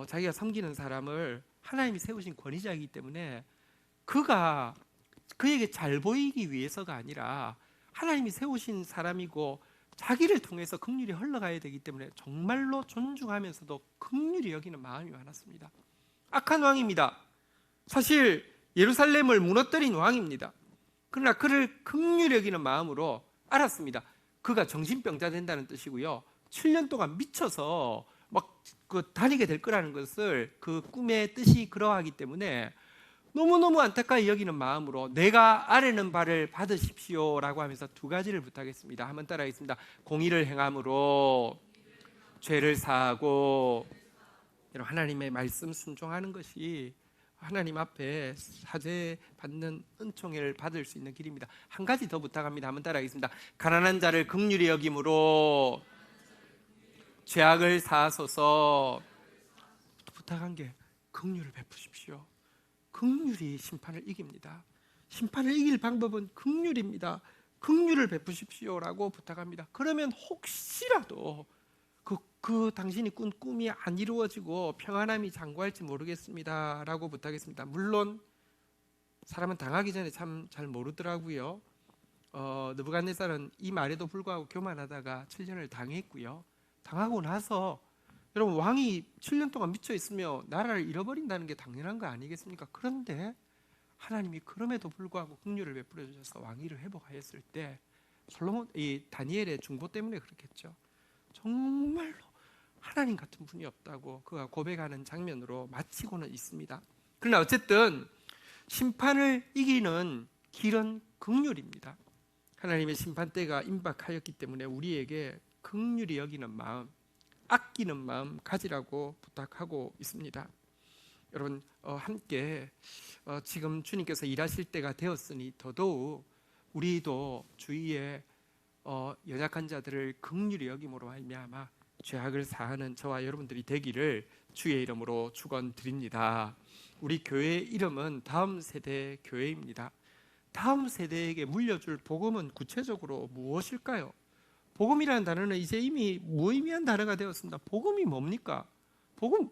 Speaker 1: 자기가 섬기는 사람을 하나님이 세우신 권위자이기 때문에 그가 그에게 잘 보이기 위해서가 아니라 하나님이 세우신 사람이고 자기를 통해서 긍휼이 흘러가야 되기 때문에 정말로 존중하면서도 긍휼히 여기는 마음이 많았습니다. 악한 왕입니다. 사실 예루살렘을 무너뜨린 왕입니다. 그러나 그를 긍휼히 여기는 마음으로 알았습니다. 그가 정신병자 된다는 뜻이고요, 7년 동안 미쳐서 막 다니게 될 거라는 것을 그 꿈의 뜻이 그러하기 때문에 너무너무 안타까이 여기는 마음으로 내가 아뢰는 바를 받으십시오라고 하면서 2가지를 부탁했습니다. 한번 따라하겠습니다. 공의를 행함으로 죄를 사하고, 여러분, 하나님의 말씀 순종하는 것이 하나님 앞에 사죄 받는 은총을 받을 수 있는 길입니다. 한 가지 더 부탁합니다. 한번 따라하겠습니다. 가난한 자를 긍휼히 여김으로 죄악을 사하소서. 부탁한 게 긍휼을 베푸십시오. 긍휼이 심판을 이깁니다. 심판을 이길 방법은 긍휼입니다. 긍휼을 베푸십시오라고 부탁합니다. 그러면 혹시라도 그 당신이 꾼 꿈이 안 이루어지고 평안함이 장구할지 모르겠습니다 라고 부탁했습니다. 물론 사람은 당하기 전에 참 잘 모르더라고요. 느부갓네살은 이 말에도 불구하고 교만하다가 7년을 당했고요. 당하고 나서 여러분, 왕이 7년 동안 미쳐 있으며 나라를 잃어버린다는 게 당연한 거 아니겠습니까? 그런데 하나님이 그럼에도 불구하고 긍휼을 베풀어 주셔서 왕위를 회복하였을 때, 이 다니엘의 중보 때문에 그렇겠죠. 정말로 하나님 같은 분이 없다고 그가 고백하는 장면으로 마치고는 있습니다. 그러나 어쨌든 심판을 이기는 길은 긍휼입니다. 하나님의 심판대가 임박하였기 때문에 우리에게 긍휼히 여기는 마음, 아끼는 마음 가지라고 부탁하고 있습니다. 여러분, 함께 지금 주님께서 일하실 때가 되었으니 더더욱 우리도 주위에 연약한 자들을 긍휼히 여김으로 말미암아 죄악을 사하는 저와 여러분들이 되기를 주의 이름으로 축원드립니다. 우리 교회의 이름은 다음 세대 교회입니다. 다음 세대에게 물려줄 복음은 구체적으로 무엇일까요? 복음이라는 단어는 이제 이미 무의미한 단어가 되었습니다. 복음이 뭡니까? 복음,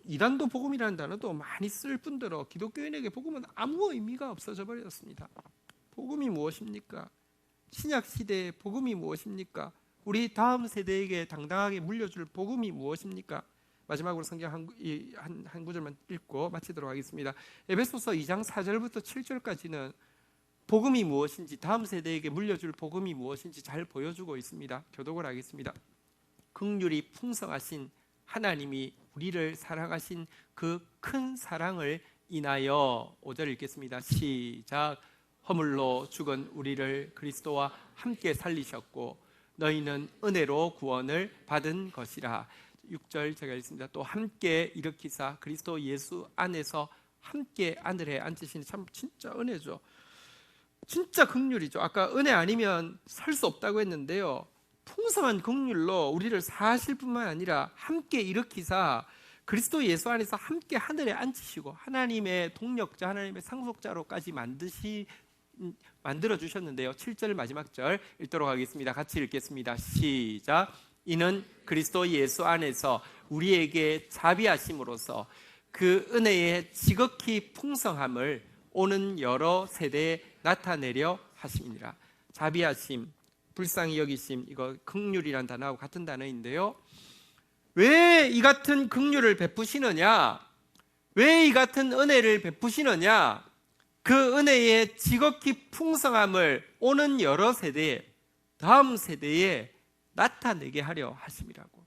Speaker 1: 이단도 복음이라는 단어도 많이 쓸 뿐더러 기독교인에게 복음은 아무 의미가 없어져 버렸습니다. 복음이 무엇입니까? 신약 시대의 복음이 무엇입니까? 우리 다음 세대에게 당당하게 물려줄 복음이 무엇입니까? 마지막으로 성경 한 구절만 읽고 마치도록 하겠습니다. 에베소서 2장 4절부터 7절까지는 복음이 무엇인지, 다음 세대에게 물려줄 복음이 무엇인지 잘 보여주고 있습니다. 교독을 하겠습니다. 긍휼이 풍성하신 하나님이 우리를 사랑하신 그 큰 사랑을 인하여, 5절 읽겠습니다. 시작. 허물로 죽은 우리를 그리스도와 함께 살리셨고 너희는 은혜로 구원을 받은 것이라. 6절 제가 읽습니다. 또 함께 일으키사 그리스도 예수 안에서 함께 하늘에 앉으시니, 참 진짜 은혜죠. 진짜 긍휼이죠. 아까 은혜 아니면 살 수 없다고 했는데요, 풍성한 긍휼로 우리를 사하실 뿐만 아니라 함께 일으키사 그리스도 예수 안에서 함께 하늘에 앉히시고 하나님의 동력자, 하나님의 상속자로까지 만들어 주셨는데요. 7절 마지막 절 읽도록 하겠습니다. 같이 읽겠습니다. 시작. 이는 그리스도 예수 안에서 우리에게 자비하심으로써 그 은혜의 지극히 풍성함을 오는 여러 세대에 나타내려 하심이니라. 자비하심, 불쌍히 여기심, 이거 긍휼이란 단어하고 같은 단어인데요, 왜 이 같은 긍휼을 베푸시느냐, 왜 이 같은 은혜를 베푸시느냐, 그 은혜의 지극히 풍성함을 오는 여러 세대에, 다음 세대에 나타내게 하려 하심이라고.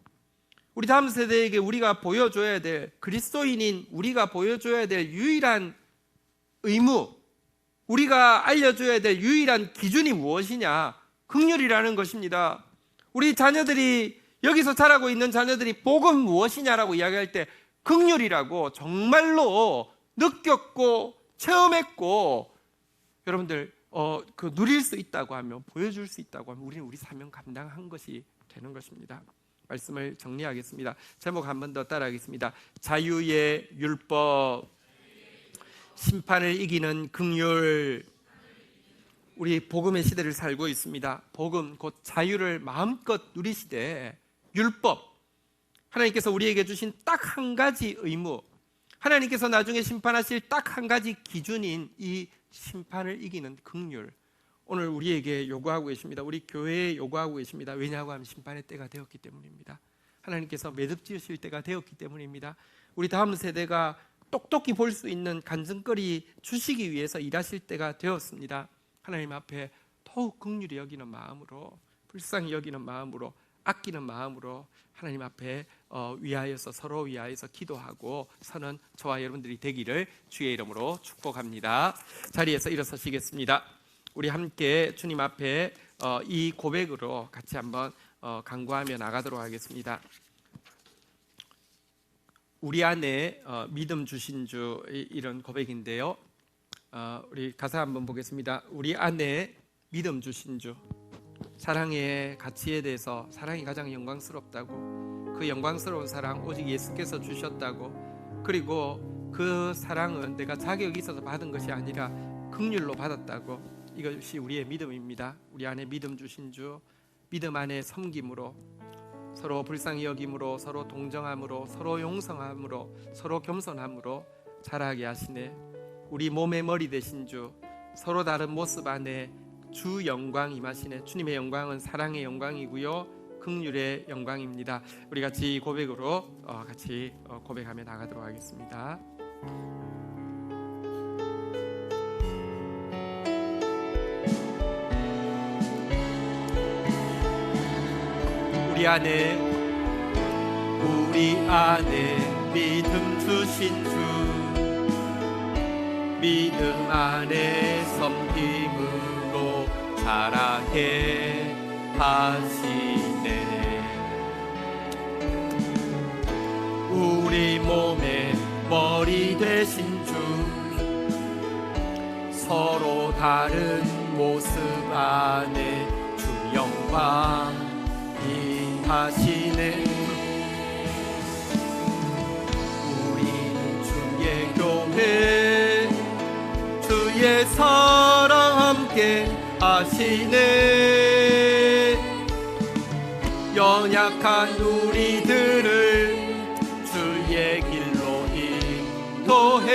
Speaker 1: 우리 다음 세대에게 우리가 보여줘야 될, 그리스도인인 우리가 보여줘야 될 유일한 의무, 우리가 알려줘야 될 유일한 기준이 무엇이냐? 긍휼이라는 것입니다. 우리 자녀들이, 여기서 자라고 있는 자녀들이 복음 무엇이냐라고 이야기할 때 긍휼이라고 정말로 느꼈고 체험했고 여러분들 누릴 수 있다고 하면, 보여줄 수 있다고 하면 우리는 우리 사명 감당한 것이 되는 것입니다. 말씀을 정리하겠습니다. 제목 한 번 더 따라하겠습니다. 자유의 율법, 심판을 이기는 긍휼. 우리 복음의 시대를 살고 있습니다. 복음 곧 자유를 마음껏 누리시되, 율법, 하나님께서 우리에게 주신 딱 한 가지 의무, 하나님께서 나중에 심판하실 딱 한 가지 기준인 이 심판을 이기는 긍휼, 오늘 우리에게 요구하고 계십니다. 우리 교회에 요구하고 계십니다. 왜냐하고 하면 심판의 때가 되었기 때문입니다. 하나님께서 매듭 지으실 때가 되었기 때문입니다. 우리 다음 세대가 똑똑히 볼 수 있는 간증거리 주시기 위해서 일하실 때가 되었습니다. 하나님 앞에 더욱 긍휼히 여기는 마음으로, 불쌍히 여기는 마음으로, 아끼는 마음으로 하나님 앞에 위하여서, 서로 위하여서 기도하고 서는 저와 여러분들이 되기를 주의 이름으로 축복합니다. 자리에서 일어서시겠습니다. 우리 함께 주님 앞에 이 고백으로 같이 한번 간구하며 나가도록 하겠습니다. 우리 안에 믿음 주신 주, 이런 고백인데요. 우리 가사 한번 보겠습니다. 우리 안에 믿음 주신 주, 사랑의 가치에 대해서, 사랑이 가장 영광스럽다고, 그 영광스러운 사랑 오직 예수께서 주셨다고, 그리고 그 사랑은 내가 자격이 있어서 받은 것이 아니라 긍휼로 받았다고, 이것이 우리의 믿음입니다. 우리 안에 믿음 주신 주, 믿음 안에 섬김으로, 서로 불쌍히 여김으로, 서로 동정함으로, 서로 용서함으로, 서로 겸손함으로 자라게 하시네. 우리 몸의 머리 되신 주, 서로 다른 모습 안에 주 영광 임하시네. 주님의 영광은 사랑의 영광이고요, 긍휼의 영광입니다. 우리 같이 고백으로 같이 고백하며 나가도록 하겠습니다. 우리 안에 믿음 주신 주, 믿음 안에 섬김으로 자라게 하시네. 우리 몸의 머리 되신 주, 서로 다른 모습 안에 주 영광 임하시네. 우리는 주의 교회, 주의 사랑 함께 하시네. 연약한 우리들을 주의 길로 인도해.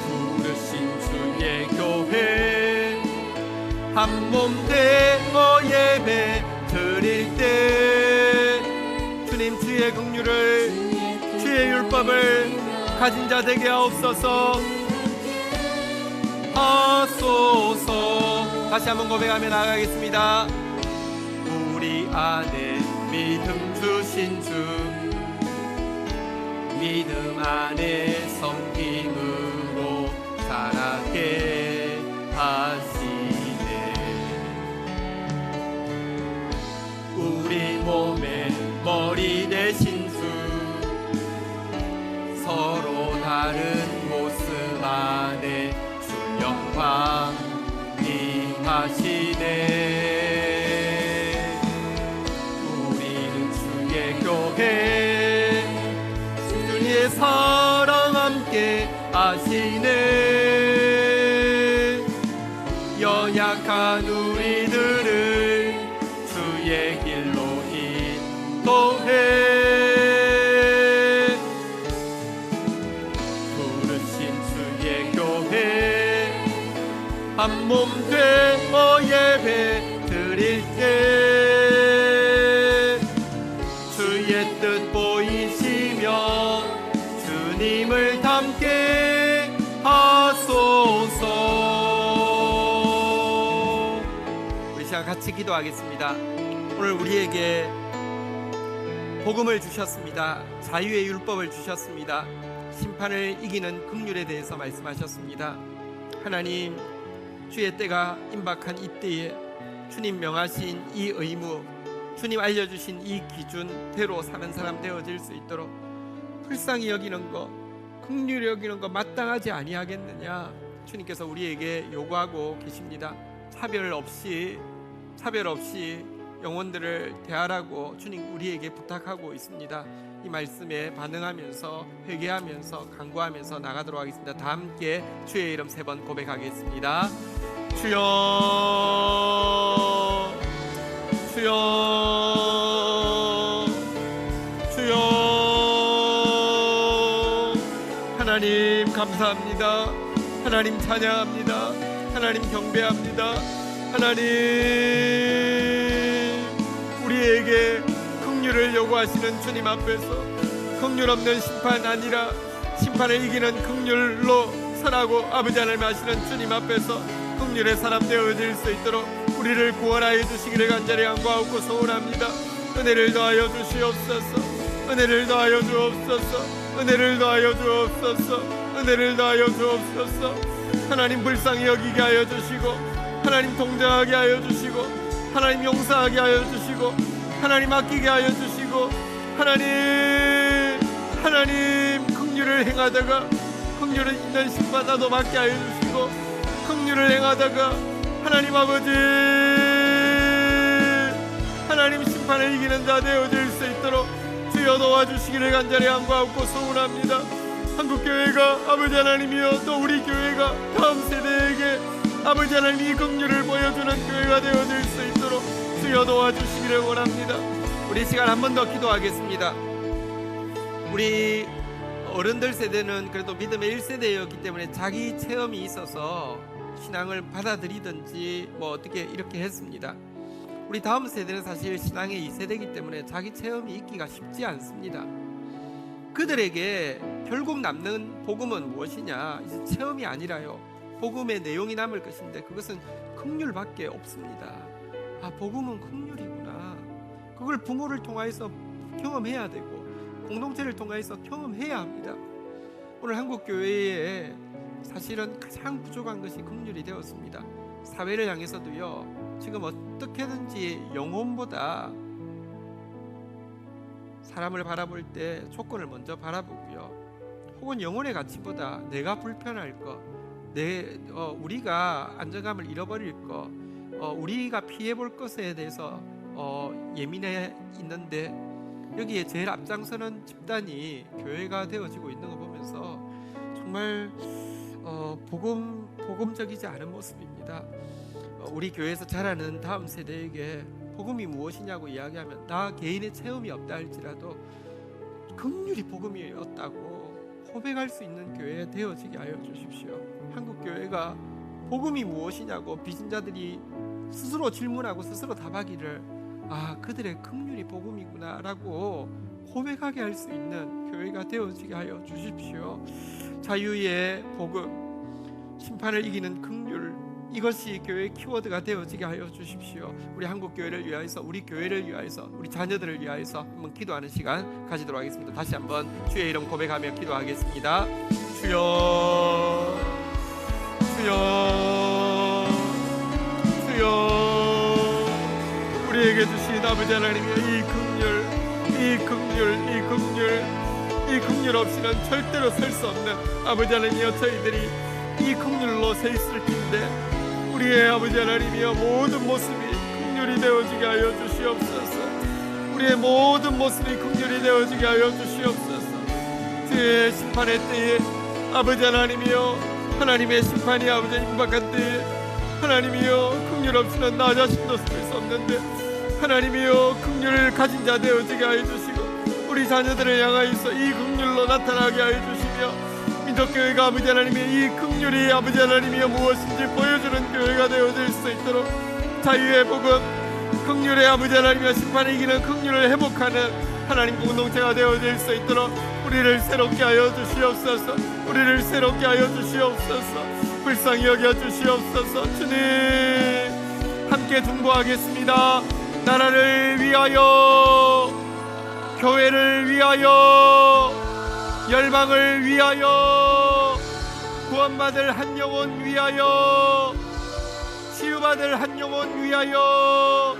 Speaker 1: 부르신 주의 교회, 한 몸 되어 예배 드릴 때 주님, 주의 긍휼을, 주의 율법을 가진 자 되게 하옵소서. 하소서. 다시 한번 고백하며 나가겠습니다. 우리 안에 믿음 주신 주, 믿음 안에 섬김으로 자라게 하시네. 우리 몸의 머리 되신 주, 서로 다른 모습 안에 주 영광 임하시네. 우리는 주의 교회, 주의 사랑 함께 하시네. 연약한 우리들을 주의 길로 인도해. 한 몸 되어 예배 드릴 때 주의 뜻 보이시며 주님을 닮게 하소서. 우리 시간 같이 기도하겠습니다. 오늘 우리에게 복음을 주셨습니다. 자유의 율법을 주셨습니다. 심판을 이기는 긍휼에 대해서 말씀하셨습니다. 하나님, 주의 때가 임박한 이때에 주님 명하신 이 의무, 주님 알려주신 이 기준대로 사는 사람 되어질 수 있도록 불쌍히 여기는 것, 긍휼히 여기는 것 마땅하지 아니하겠느냐, 주님께서 우리에게 요구하고 계십니다. 차별 없이 차별 없이 영혼들을 대하라고 주님 우리에게 부탁하고 있습니다. 이 말씀에 반응하면서 회개하면서 간구하면서 나가도록 하겠습니다. 다 함께 주의 이름 3번 고백하겠습니다. 주여, 주여, 주여. 하나님 감사합니다. 하나님 찬양합니다. 하나님 경배합니다. 하나님 우리에게 긍휼을 요구하시는 주님 앞에서 긍휼 없는 심판 아니라 심판을 이기는 긍휼로 설하고 아버지 하나님 하시는 주님 앞에서 긍휼의 사람 되어질 수 있도록 우리를 구원하여 주시기를 간절히 간구하고 소원합니다. 은혜를 더하여 주시옵소서. 은혜를 더하여 주옵소서. 은혜를 더하여 주옵소서. 은혜를 더하여 주옵소서. 하나님 불쌍히 여기게 하여 주시고 하나님 동정하게 하여 주시고 하나님 용서하게 하여 주시고 하나님 아끼게 하여 주시고 하나님 긍휼을 행하다가 긍휼을 있는 심판자도 받게 하여 주시고 긍휼을 행하다가 하나님 아버지 하나님 심판을 이기는 자 되어질 수 있도록 주여 도와주시기를 간절히 간구하고 소원합니다. 한국교회가 아버지 하나님이여 또 우리 교회가 다음 세대에게 아버지 하나님 이 긍휼을 보여주는 교회가 되어질 수 있도록 주여 도와주시기를 원합니다. 우리 시간 한 번 더 기도하겠습니다. 우리 어른들 세대는 그래도 믿음의 1세대였기 때문에 자기 체험이 있어서 신앙을 받아들이든지 뭐 어떻게 이렇게 했습니다. 우리 다음 세대는 사실 신앙의 2세대이기 때문에 자기 체험이 있기가 쉽지 않습니다. 그들에게 결국 남는 복음은 무엇이냐? 이제 체험이 아니라요, 복음의 내용이 남을 것인데 그것은 긍휼밖에 없습니다. 아, 복음은 긍휼이구나. 그걸 부모를 통해서 경험해야 되고 공동체를 통해서 경험해야 합니다. 오늘 한국교회에 사실은 가장 부족한 것이 긍휼이 되었습니다. 사회를 향해서도요, 지금 어떻게든지 영혼보다 사람을 바라볼 때 조건을 먼저 바라보고요, 혹은 영혼의 가치보다 내가 불편할 것, 우리가 안정감을 잃어버릴 것, 우리가 피해볼 것에 대해서 예민해 있는데 여기에 제일 앞장서는 집단이 교회가 되어지고 있는 거 보면서 정말 복음적이지 않은 모습입니다. 우리 교회에서 자라는 다음 세대에게 복음이 무엇이냐고 이야기하면 나 개인의 체험이 없다 할지라도 긍휼이 복음이었다고 고백할 수 있는 교회 되어지게 하여 주십시오. 한국 교회가 복음이 무엇이냐고 비신자들이 스스로 질문하고 스스로 답하기를 아, 그들의 긍휼이 복음이구나 라고 고백하게 할 수 있는 교회가 되어지게 하여 주십시오. 자유의 복음, 심판을 이기는 긍휼, 이것이 교회의 키워드가 되어지게 하여 주십시오. 우리 한국교회를 위하여서, 우리 교회를 위하여서, 우리 자녀들을 위하여서 한번 기도하는 시간 가지도록 하겠습니다. 다시 한번 주의 이름 고백하며 기도하겠습니다. 주여, 주여, 주여. 우리에게 주신 아버지 하나님의 이 긍휼 없이는 절대로 설 수 없는 아버지 하나님이여, 저희들이 이 긍휼로 서 있을 텐데 우리의 아버지 하나님이여 모든 모습이 긍휼이 되어지게 하여 주시옵소서. 우리의 모든 모습이 긍휼이 되어지게 하여 주시옵소서. 주의 심판의 때에 아버지 하나님이여, 하나님의 심판이 아버지 임박한 때에 하나님이여 긍휼 없이는 나 자신도 설 수 없는데 하나님이여 긍휼을 가진 자 되어지게 하여 주시고 우리 자녀들을 향하여서 이 긍휼로 나타나게 하여 주시며 민족교회가 아버지 하나님의 이 긍휼이 아버지 하나님이여 무엇인지 보여주는 교회가 되어질 수 있도록 자유의 복음, 긍휼의 아버지 하나님이여 심판을 이기는 긍휼을 회복하는 하나님 공동체가 되어질 수 있도록 우리를 새롭게 하여 주시옵소서. 우리를 새롭게 하여 주시옵소서. 불쌍히 여겨 주시옵소서. 주님 함께 중보하겠습니다. 나라를 위하여, 교회를 위하여, 열방을 위하여, 구원받을 한 영혼 위하여, 치유받을 한 영혼 위하여,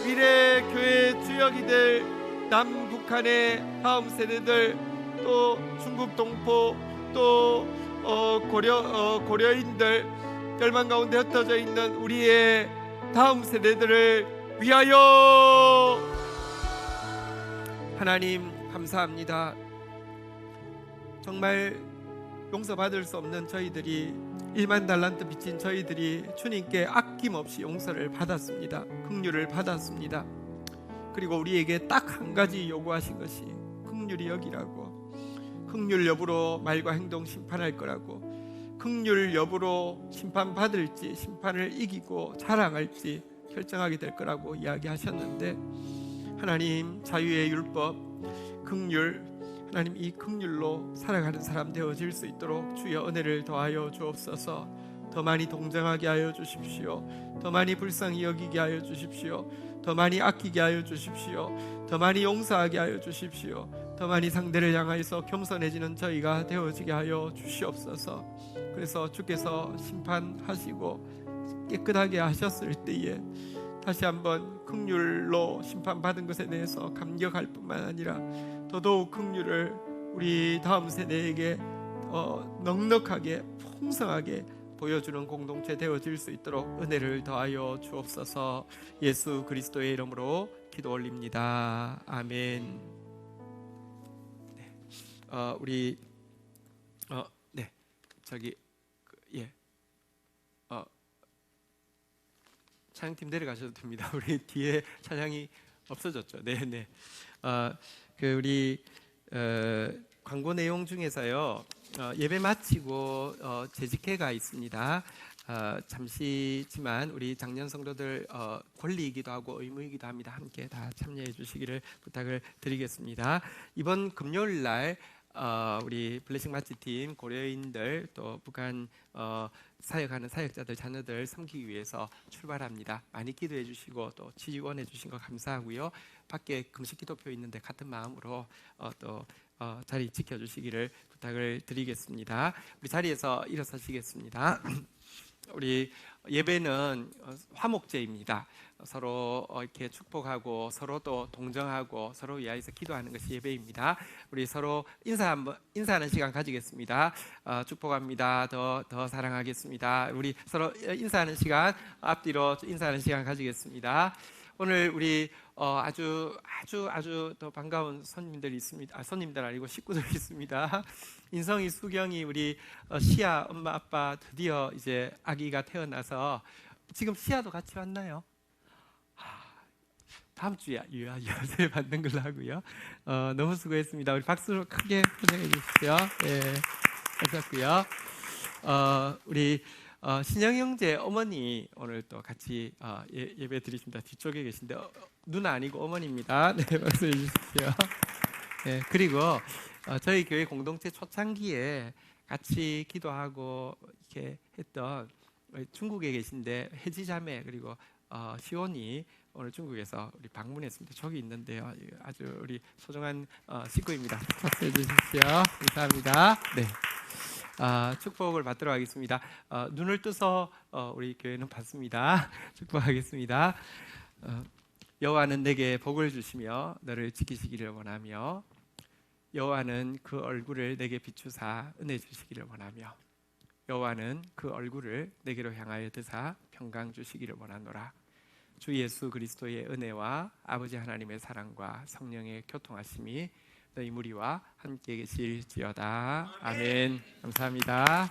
Speaker 1: 미래 교회 주역이 될 남북한의 다음 세대들, 또 중국 동포, 또 고려인들, 열방 가운데 흩어져 있는 우리의 다음 세대들을 위하여. 하나님 감사합니다. 정말 용서받을 수 없는 저희들이, 1만 달란트 빚진 저희들이 주님께 아낌없이 용서를 받았습니다. 긍휼을 받았습니다. 그리고 우리에게 딱 한 가지 요구하신 것이 긍휼히 여기라고, 긍휼 여부로 말과 행동 심판할 거라고, 긍휼 여부로 심판받을지 심판을 이기고 자랑할지 결정하게 될 거라고 이야기하셨는데, 하나님 자유의 율법 긍휼, 하나님 이 긍휼로 살아가는 사람 되어질 수 있도록 주여 은혜를 더하여 주옵소서. 더 많이 동정하게 하여 주십시오. 더 많이 불쌍히 여기게 하여 주십시오. 더 많이 아끼게 하여 주십시오. 더 많이 용서하게 하여 주십시오. 더 많이 상대를 향하여서 겸손해지는 저희가 되어지게 하여 주시옵소서. 그래서 주께서 심판하시고 깨끗하게 하셨을 때에 다시 한번 긍휼로 심판받은 것에 대해서 감격할 뿐만 아니라 더더욱 긍휼을 우리 다음 세대에게 넉넉하게 풍성하게 보여주는 공동체 되어질 수 있도록 은혜를 더하여 주옵소서. 예수 그리스도의 이름으로 기도 올립니다. 아멘. 네. 우리 네, 저기 예, 찬양팀 내려가셔도 됩니다. 우리 뒤에 찬양이 없어졌죠. 네네. 우리 광고 내용 중에서요, 예배 마치고 재직회가 있습니다. 잠시지만 우리 장년 성도들 권리이기도 하고 의무이기도 합니다. 함께 다 참여해 주시기를 부탁을 드리겠습니다. 이번 금요일 날 우리 블레싱 마치팀 고려인들 또 북한 사역하는 사역자들 자녀들 섬기기 위해서 출발합니다. 많이 기도해 주시고 또 지원해 주신 거 감사하고요. 밖에 금식 기도표 있는데 같은 마음으로 또 자리 지켜주시기를 부탁을 드리겠습니다. 우리 자리에서 일어서시겠습니다. 우리 예배는 화목제입니다. 서로 이렇게 축복하고 서로 또 동정하고 서로 위하여서 기도하는 것이 예배입니다. 우리 서로 인사하는 시간 가지겠습니다. 축복합니다. 더 사랑하겠습니다. 우리 서로 인사하는 시간, 앞뒤로 인사하는 시간 가지겠습니다. 오늘 우리 아주 더 반가운 손님들이 있습니다. 손님들 아니고 식구들이 있습니다. 인성이, 수경이, 우리 시아 엄마 아빠 드디어 이제 아기가 태어나서 지금 시아도 같이 왔나요? 다음 주에 유아세 받는 걸로 하고요. 너무 수고했습니다. 우리 박수로 크게 포장해 주십시오. 예, 감사했고요. 우리 신영 형제 어머니 오늘 또 같이 예배 드리십니다. 뒤쪽에 계신데 누나 아니고 어머니입니다. 네, 박수 해주십시오. 네, 그리고 저희 교회 공동체 초창기에 같이 기도하고 이렇게 했던 중국에 계신데 혜지자매 그리고 시온이 오늘 중국에서 우리 방문했습니다. 저기 있는데요. 아주 우리 소중한 식구입니다. 박수 해주십시오. 감사합니다. 네. 축복을 받도록 하겠습니다. 눈을 뜨서 우리 교회는 받습니다. 축복하겠습니다. 여호와는 내게 복을 주시며 너를 지키시기를 원하며 여호와는 그 얼굴을 내게 비추사 은혜 주시기를 원하며 여호와는 그 얼굴을 내게로 향하여 드사 평강 주시기를 원하노라. 주 예수 그리스도의 은혜와 아버지 하나님의 사랑과 성령의 교통하심이 너희 무리와 함께 계실지어다. 아멘. 감사합니다.